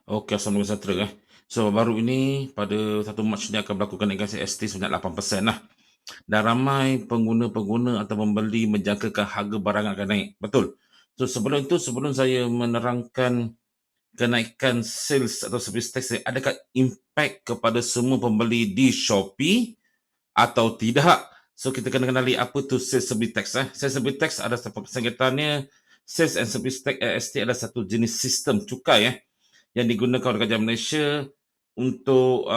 Okey, Assalamualaikum sejahtera. So, baru ini pada 1 Mac ni akan berlaku kenaikan CST sebanyak 8% lah. Dan ramai pengguna-pengguna atau pembeli menjangkakan harga barang akan naik. Betul. So, sebelum itu, sebelum saya menerangkan kenaikan sales atau servis teks ni, adakah impak kepada semua pembeli di Shopee atau tidak? So, kita kena kenali apa tu sales servis teks. Sales servis teks ada singkatannya Sales and Service Tax AST adalah satu jenis sistem cukai yang digunakan oleh kerajaan Malaysia untuk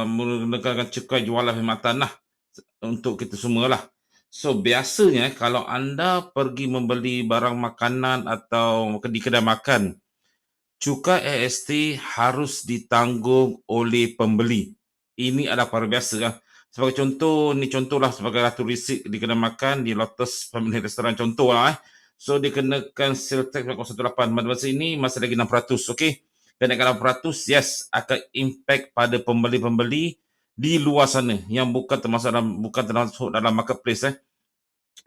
menggunakan cukai jualan khidmatan lah untuk kita semualah. So biasanya kalau anda pergi membeli barang makanan atau di kedai makan, cukai AST harus ditanggung oleh pembeli. Ini adalah perkara biasa lah. Sebagai contoh, ni contohlah sebagai ratu risik di kedai makan di Lotus Family Restaurant contoh lah. So dikenakan sales tax 0.18. Masa ini masih lagi 600, okey. Kenaikan 600, yes, akan impact pada pembeli-pembeli di luar sana yang bukan termasuk dalam marketplace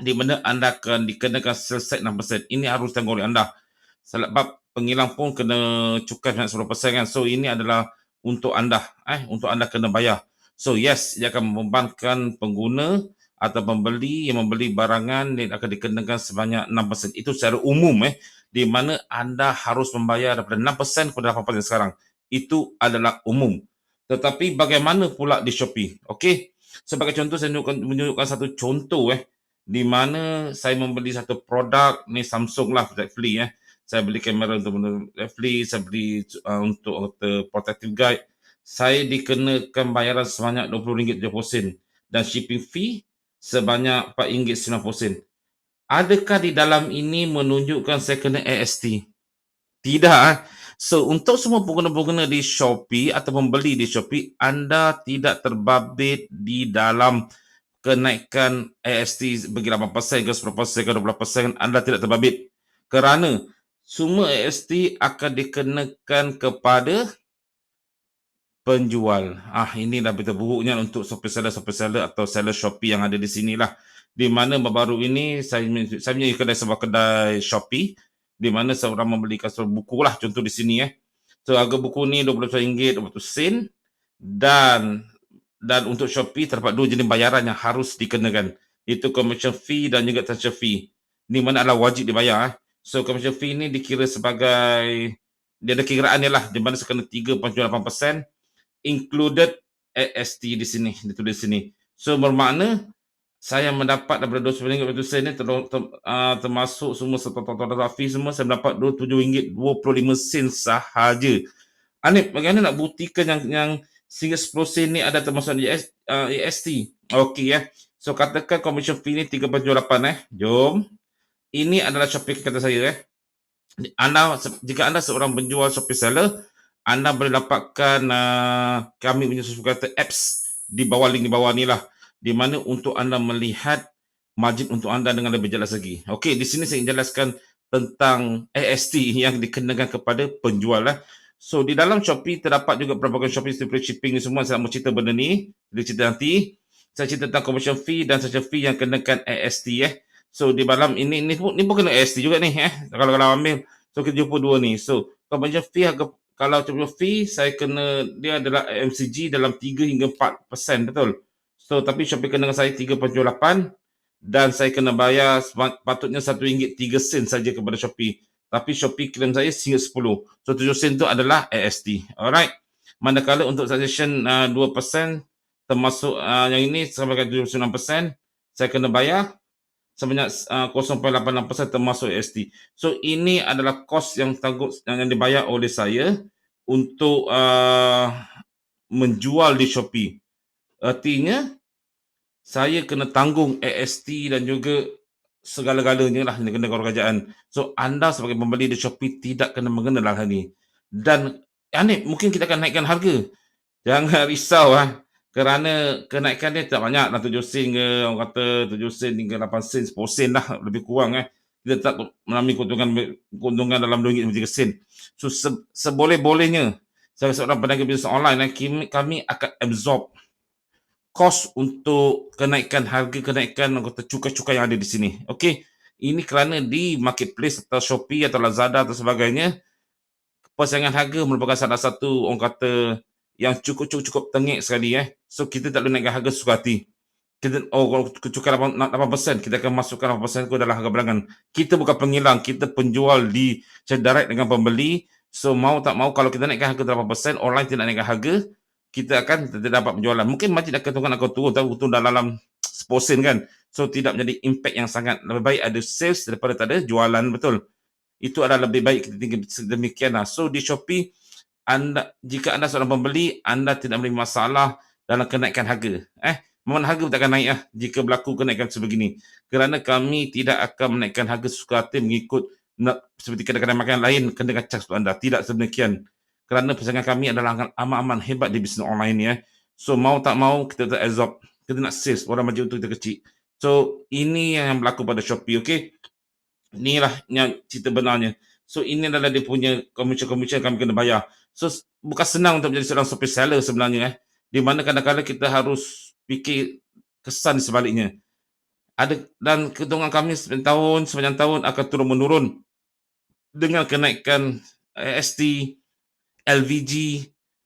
di mana anda akan dikenakan sales tax 6%. Ini harus tanggung oleh anda. Sebab penghilang pun kena cukai 10% kan. So ini adalah untuk anda, untuk anda kena bayar. So yes, ia akan membebankan pengguna atau pembeli yang membeli barangan yang akan dikenakan sebanyak 6%. Itu secara umum di mana anda harus membayar daripada 6% kepada 8% sekarang. Itu adalah umum. Tetapi bagaimana pula di Shopee? Okey. Sebagai contoh saya menunjukkan satu contoh di mana saya membeli satu produk ni Samsung lah, Redfly saya beli kamera untuk Redfly, saya beli untuk protective guide. Saya dikenakan bayaran sebanyak RM20.70 dan shipping fee sebanyak RM4.90. Adakah di dalam ini menunjukkan saya kena AST? Tidak. So, untuk semua pengguna-pengguna di Shopee atau pembeli di Shopee, anda tidak terbabit di dalam kenaikan AST bagi 8% ke 10% ke 20%, anda tidak terbabit. Kerana semua AST akan dikenakan kepada penjual. Inilah berita buruknya untuk Shopee seller atau seller Shopee yang ada di sinilah. Di mana baru-baru ini saya punya sebuah kedai Shopee di mana seorang membelikan sebuah buku lah, contoh di sini So harga buku ni RM20.20 dan untuk Shopee terdapat dua jenis bayaran yang harus dikenakan, iaitu commission fee dan juga transfer fee. Di mana adalah wajib dibayar. So commission fee ni dikira sebagai dia ada kiraan dia lah, di mana sekena 3.8% included AST di sini, ditulis sini. So bermakna saya mendapat daripada RM20.20 ni termasuk semua total fee semua, saya mendapat RM27.25 sahaja. Anip, bagaimana nak buktikan yang sehingga 10 sen ni ada termasuk AST? Okey So katakan commission fee ni 3.8 Jom. Ini adalah Shopee kata saya jika anda seorang penjual Shopee seller, anda boleh dapatkan kami punya kata apps di bawah link di bawah ni lah, di mana untuk anda melihat margin untuk anda dengan lebih jelas lagi. Okey, di sini saya jelaskan tentang AST yang dikenakan kepada penjual So di dalam Shopee terdapat juga perabot Shopee free shipping ni semua. Saya mau cerita benda ni, dia cerita nanti. Saya cerita tentang commission fee dan transaction fee yang kenakan AST So di dalam ini bukan AST juga ni kalau ambil. So kita jumpa dua ni. So commission fee kalau commission fee saya kena dia adalah MCG dalam 3 hingga 4%, betul. So tapi Shopee kena dengan saya 3.8 dan saya kena bayar patutnya RM1.03 saja kepada Shopee. Tapi Shopee claim saya sehingga 10. So 7 sen tu adalah AST. Alright. Manakala untuk transaction 2% termasuk yang ini sampai ke 79%, saya kena bayar sebanyak 0.86% termasuk AST. So ini adalah kos yang dibayar oleh saya untuk menjual di Shopee. Artinya saya kena tanggung AST dan juga segala-galanya lah yang kena kerajaan. So anda sebagai pembeli di Shopee tidak kena mengenal hal ini. Dan mungkin kita akan naikkan harga. Jangan risau kerana kenaikan dia tak banyak lah, 7 sen ke, orang kata 7 sen hingga 8 sen, 10 sen lah lebih kurang Kita tak mengalami keuntungan dalam RM2.3 sen. So seboleh-bolehnya saya seorang peniaga bisnes online kami akan absorb kos untuk kenaikan anggota cukai-cukai yang ada di sini. Okey. Ini kerana di marketplace atau Shopee atau Lazada atau sebagainya persaingan harga merupakan salah satu orang kata yang cukup tengik sekali. So kita tak boleh naikkan harga suka hati. Kita kalau tukar 8%, kita akan masukkan 8% ke dalam harga berangan. Kita bukan pengilang, kita penjual di secara direct dengan pembeli. So mau tak mau, kalau kita naikkan harga 8%, orang lain tidak naikkan harga, kita akan tidak dapat penjualan. Mungkin margin akan turun dalam 10% kan. So tidak menjadi impact yang sangat. Lebih baik ada sales daripada tak ada jualan, betul. Itu adalah lebih baik kita tinggal sedemikian lah. So di Shopee, jika anda seorang pembeli, anda tidak memiliki masalah dalam kenaikan harga. Memang harga takkan naik jika berlaku kenaikan sebegini. Kerana kami tidak akan menaikkan harga suka hati mengikut seperti kedai-kedai makan lain kenakan charge untuk anda. Tidak sedemikian. Kerana persaingan kami adalah amat-amat hebat di bisnes online ni. So mau tak mau kita tak absorb. Kita nak sales, orang maju untuk kita kecil. So ini yang berlaku pada Shopee, okey? Inilah yang cerita benarnya. So ini adalah dia punya commission kami kena bayar. So bukan senang untuk menjadi seorang Shopee seller sebenarnya. Di mana kadang-kadang kita harus fikir kesan di sebaliknya. Dan keuntungan kami sepanjang tahun akan turun menurun dengan kenaikan AST, LVG,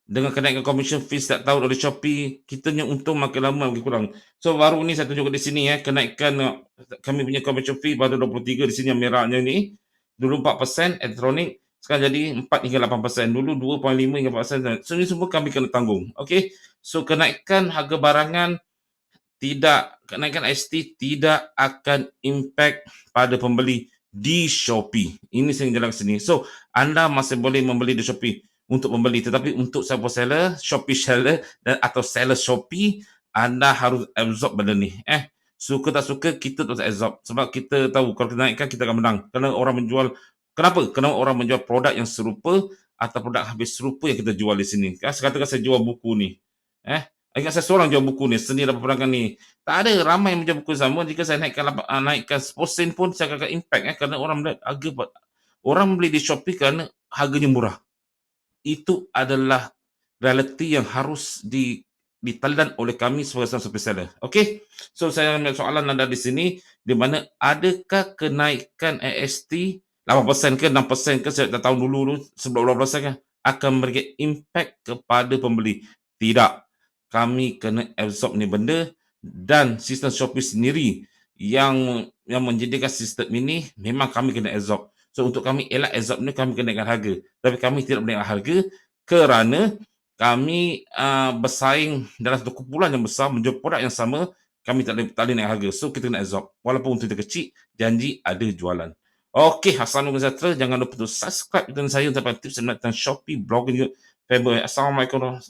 dengan kenaikan commission fee setiap tahun oleh Shopee, kita punya untung makin lama makin kurang. So baru ni saya tunjukkan di sini kenaikan kami punya commission fee pada 23 di sini yang merahnya ni. Dulu 4% elektronik, sekarang jadi 4 hingga 8%. Dulu 2.5 hingga 4%. So ini semua kami kena tanggung. Okey. So kenaikan harga barangan kenaikan ST tidak akan impact pada pembeli di Shopee. Ini saya jelaskan sini. So, anda masih boleh membeli di Shopee untuk membeli, tetapi untuk siapa seller, Shopee seller atau seller Shopee, anda harus absorb benda ni. Suka tak suka, kita terus absorb. Sebab kita tahu kalau kita naikkan, kita akan menang. Kerana orang menjual, kenapa? Kerana orang menjual produk yang serupa atau produk habis serupa yang kita jual di sini. Katakan saya jual buku ni. Ingat saya seorang jual buku ni, seni dalam peperangan ni. Tak ada ramai yang menjual buku sama. Jika saya naikkan 10% pun saya akan impact kerana orang melihat harga, orang membeli di Shopee kerana harganya murah. Itu adalah realiti yang harus ditelan oleh kami sebagai seorang Shopee seller. Okey. So saya ambil soalan anda di sini, di mana adakah kenaikan AST 8% ke 6% ke saya tak tahu dulu sebelum 12% kan akan memberikan impact kepada pembeli? Tidak. Kami kena absorb ni benda, dan sistem Shopee sendiri yang menjadikan sistem ini memang kami kena absorb. So untuk kami elak absorb ni, kami kena naikkan harga. Tapi kami tidak menaikkan harga kerana kami bersaing dalam satu kumpulan yang besar menjual produk yang sama, kami tak boleh naik harga. So kita kena absorb. Walaupun untuk kita kecil, janji ada jualan. Okey, Assalamualaikum sejahtera. Jangan lupa untuk subscribe channel saya untuk dapat tips tentang Shopee, blogging, Assalamualaikum.